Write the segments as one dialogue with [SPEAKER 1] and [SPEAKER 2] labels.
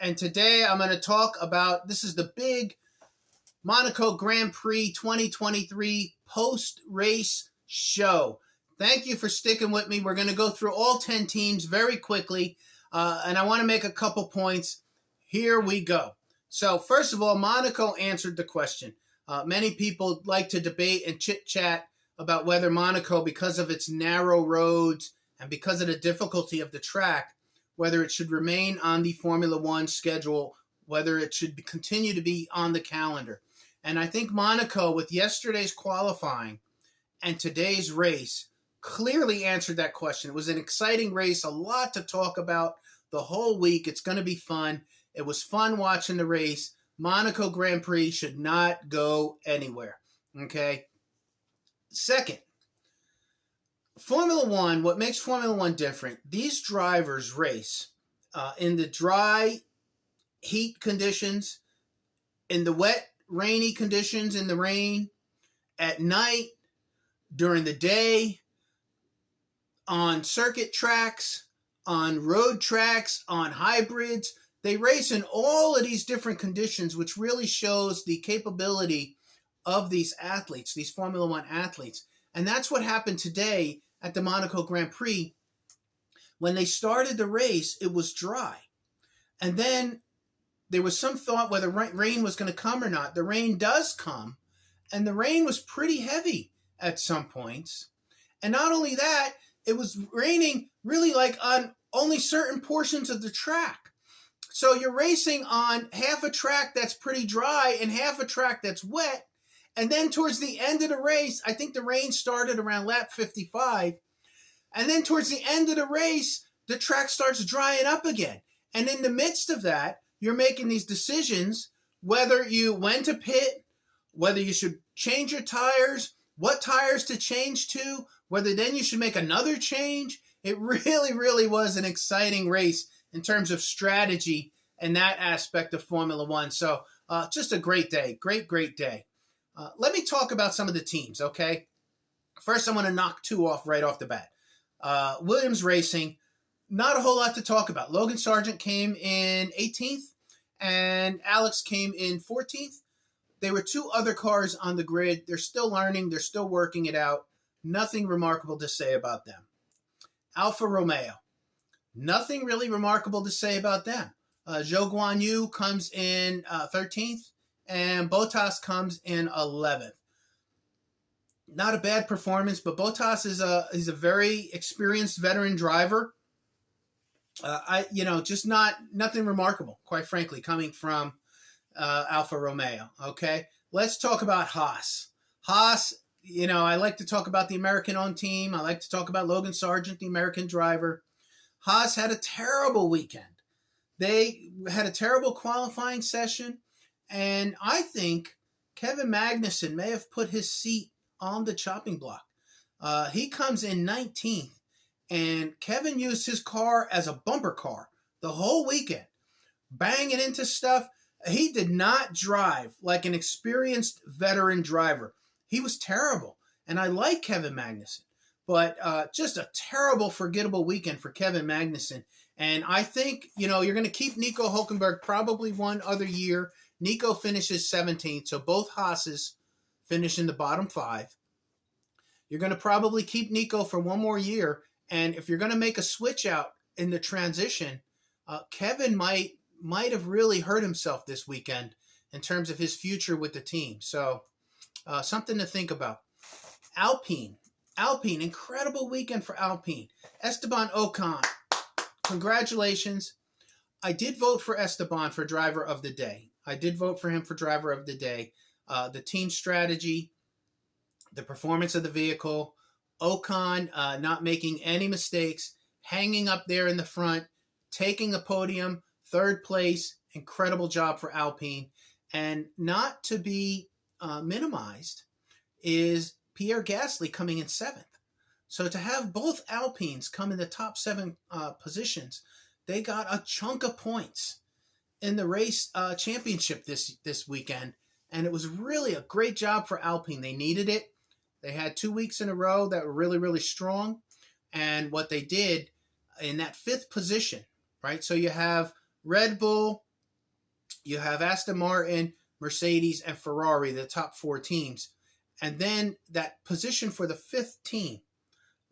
[SPEAKER 1] and today I'm going to talk about, this is the big Monaco Grand Prix 2023 post-race show. Thank you for sticking with me. We're going to go through all 10 teams very quickly, and I want to make a couple points. Here we go. So first of all, Monaco answered the question. Many people like to debate and chit-chat about whether Monaco, because of its narrow roads and because of the difficulty of the track, whether it should remain on the Formula One schedule, whether it should continue to be on the calendar. And I think Monaco, with yesterday's qualifying and today's race, clearly answered that question. It was an exciting race, a lot to talk about the whole week. It's going to be fun. It was fun watching the race. Monaco Grand Prix should not go anywhere, okay? Second, Formula One, what makes Formula One different, these drivers race in the dry heat conditions, in the wet, rainy conditions, in the rain, at night, during the day, on circuit tracks, on road tracks, on hybrids. They race in all of these different conditions, which really shows the capability of these athletes, these Formula One athletes. And that's what happened today at the Monaco Grand Prix. When they started the race, it was dry. And then there was some thought whether rain was going to come or not. The rain does come, and the rain was pretty heavy at some points. And not only that, it was raining really like on only certain portions of the track. So you're racing on half a track that's pretty dry and half a track that's wet. And then towards the end of the race, I think the rain started around lap 55. And then towards the end of the race, the track starts drying up again. And in the midst of that, you're making these decisions, whether when to pit, whether you should change your tires, what tires to change to, whether then you should make another change. It really, really was an exciting race in terms of strategy and that aspect of Formula One. So just a great day, great day. Let me talk about some of the teams, okay? First, I want to knock two off right off the bat. Williams Racing, not a whole lot to talk about. Logan Sargent came in 18th, and Alex came in 14th. There were two other cars on the grid. They're still learning. They're still working it out. Nothing remarkable to say about them. Alfa Romeo, nothing really remarkable to say about them. Zhou Guanyu comes in 13th, and Bottas comes in 11th. Not a bad performance, but Bottas is a very experienced veteran driver. Just nothing remarkable, quite frankly, coming from Alfa Romeo. Okay, let's talk about Haas. Haas, I like to talk about the American-owned team. I like to talk about Logan Sargent, the American driver. Haas had a terrible weekend. They had a terrible qualifying session, and I think Kevin Magnussen may have put his seat on the chopping block. He comes in 19th, and Kevin used his car as a bumper car the whole weekend, banging into stuff. He did not drive like an experienced veteran driver. He was terrible, and I like Kevin Magnussen, but just a terrible, forgettable weekend for Kevin Magnussen. And I think, you're going to keep Nico Hülkenberg probably one other year. Nico finishes 17th, so both Haas's finish in the bottom five. You're going to probably keep Nico for one more year, and if you're going to make a switch out in the transition, Kevin might have really hurt himself this weekend in terms of his future with the team. So something to think about. Alpine, incredible weekend for Alpine. Esteban Ocon, congratulations. I did vote for Esteban for driver of the day. The team strategy, the performance of the vehicle, Ocon not making any mistakes, hanging up there in the front, taking a podium, third place, incredible job for Alpine. And not to be minimized is Pierre Gasly coming in 7th. So to have both Alpines come in the top 7 positions, they got a chunk of points in the race championship this weekend. And it was really a great job for Alpine. They needed it. They had 2 weeks in a row that were really, really strong. And what they did in that 5th position, right? So you have Red Bull, You have Aston Martin, Mercedes, and Ferrari, the top 4 teams. And then that position for the 5th team,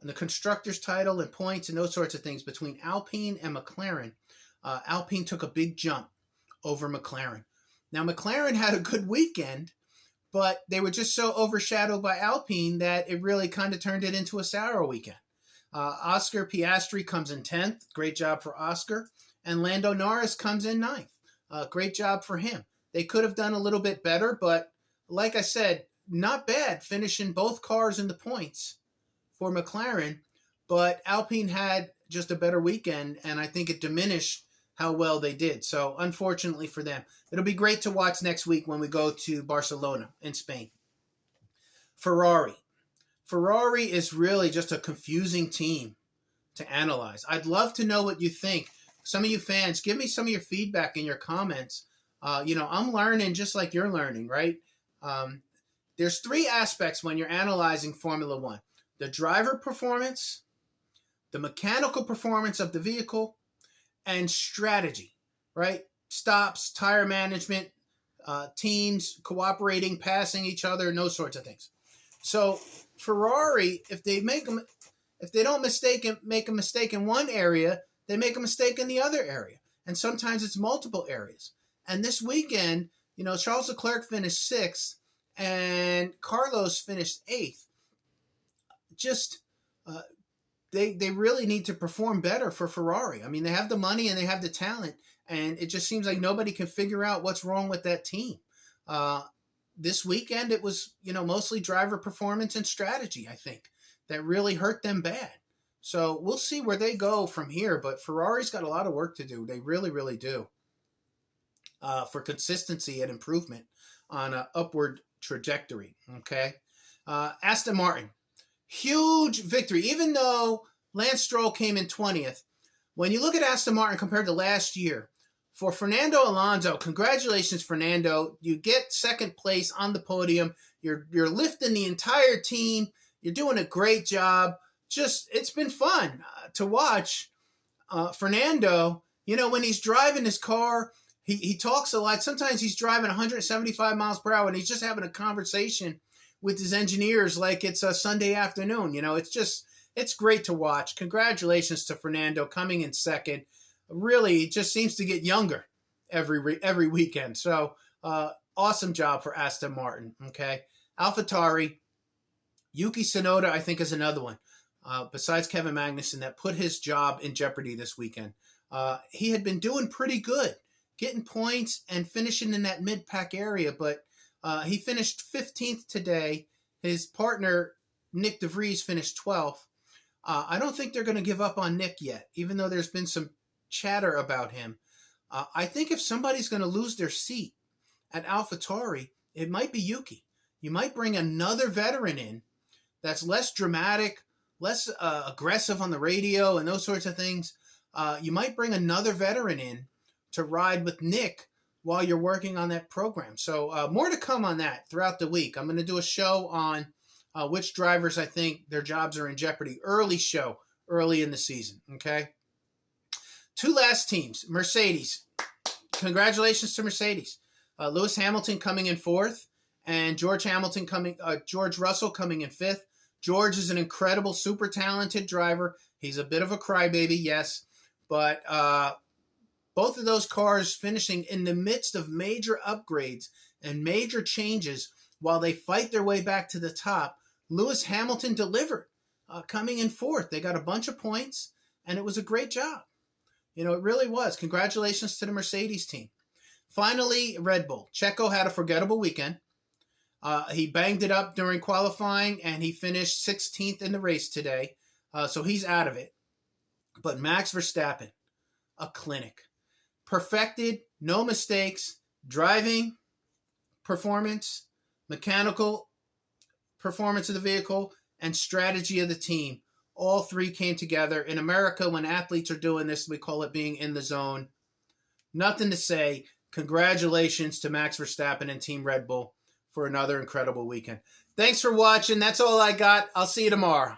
[SPEAKER 1] and the constructors' title and points and those sorts of things between Alpine and McLaren. Alpine took a big jump over McLaren. Now, McLaren had a good weekend, but they were just so overshadowed by Alpine that it really kind of turned it into a sour weekend. Oscar Piastri comes in 10th. Great job for Oscar. And Lando Norris comes in 9th. Great job for him. They could have done a little bit better, but like I said, not bad finishing both cars in the points for McLaren. But Alpine had just a better weekend, and I think it diminished how well they did. So unfortunately for them. It'll be great to watch next week when we go to Barcelona in Spain. Ferrari. Ferrari is really just a confusing team to analyze. I'd love to know what you think. Some of you fans, give me some of your feedback in your comments. I'm learning just like you're learning, right? There's 3 aspects when you're analyzing Formula One. The driver performance, the mechanical performance of the vehicle, and strategy, right? Stops, tire management, teams cooperating, passing each other, and those sorts of things. So Ferrari, if they don't make a mistake in one area, they make a mistake in the other area. And sometimes it's multiple areas. And this weekend, Charles Leclerc finished 6th and Carlos finished 8th. They really need to perform better for Ferrari. I mean, they have the money and they have the talent, and it just seems like nobody can figure out what's wrong with that team. This weekend, it was, mostly driver performance and strategy, I think, that really hurt them bad. So we'll see where they go from here, but Ferrari's got a lot of work to do. They really, really do, for consistency and improvement on an upward trajectory, okay? Aston Martin, huge victory. Even though Lance Stroll came in 20th, when you look at Aston Martin compared to last year, for Fernando Alonso, congratulations, Fernando. You get 2nd place on the podium. You're lifting the entire team. You're doing a great job. It's been fun to watch Fernando. When he's driving his car, he talks a lot. Sometimes he's driving 175 miles per hour, and he's just having a conversation with his engineers like it's a Sunday afternoon. It's great to watch. Congratulations to Fernando coming in 2nd. Really, it just seems to get younger every weekend. So awesome job for Aston Martin. Okay, AlphaTauri, Yuki Tsunoda, I think, is another one. Besides Kevin Magnussen, that put his job in jeopardy this weekend. He had been doing pretty good, getting points and finishing in that mid-pack area, but he finished 15th today. His partner, Nick De Vries, finished 12th. I don't think they're going to give up on Nick yet, even though there's been some chatter about him. I think if somebody's going to lose their seat at AlphaTauri, it might be Yuki. You might bring another veteran in that's less dramatic, less aggressive on the radio and those sorts of things. You might bring another veteran in to ride with Nick while you're working on that program. So more to come on that throughout the week. I'm going to do a show on which drivers I think their jobs are in jeopardy. Early show, early in the season, okay? 2 last teams. Mercedes. Congratulations to Mercedes. Lewis Hamilton coming in 4th, and George Russell coming in 5th. George is an incredible, super talented driver. He's a bit of a crybaby, yes, but both of those cars finishing in the midst of major upgrades and major changes while they fight their way back to the top. Lewis Hamilton delivered, coming in 4th. They got a bunch of points, and it was a great job. It really was. Congratulations to the Mercedes team. Finally, Red Bull. Checo had a forgettable weekend. He banged it up during qualifying, and he finished 16th in the race today. So he's out of it. But Max Verstappen, a clinic. Perfected, no mistakes, driving performance, mechanical performance of the vehicle, and strategy of the team. All 3 came together. In America, when athletes are doing this, we call it being in the zone. Nothing to say. Congratulations to Max Verstappen and Team Red Bull for another incredible weekend. Thanks for watching. That's all I got. I'll see you tomorrow.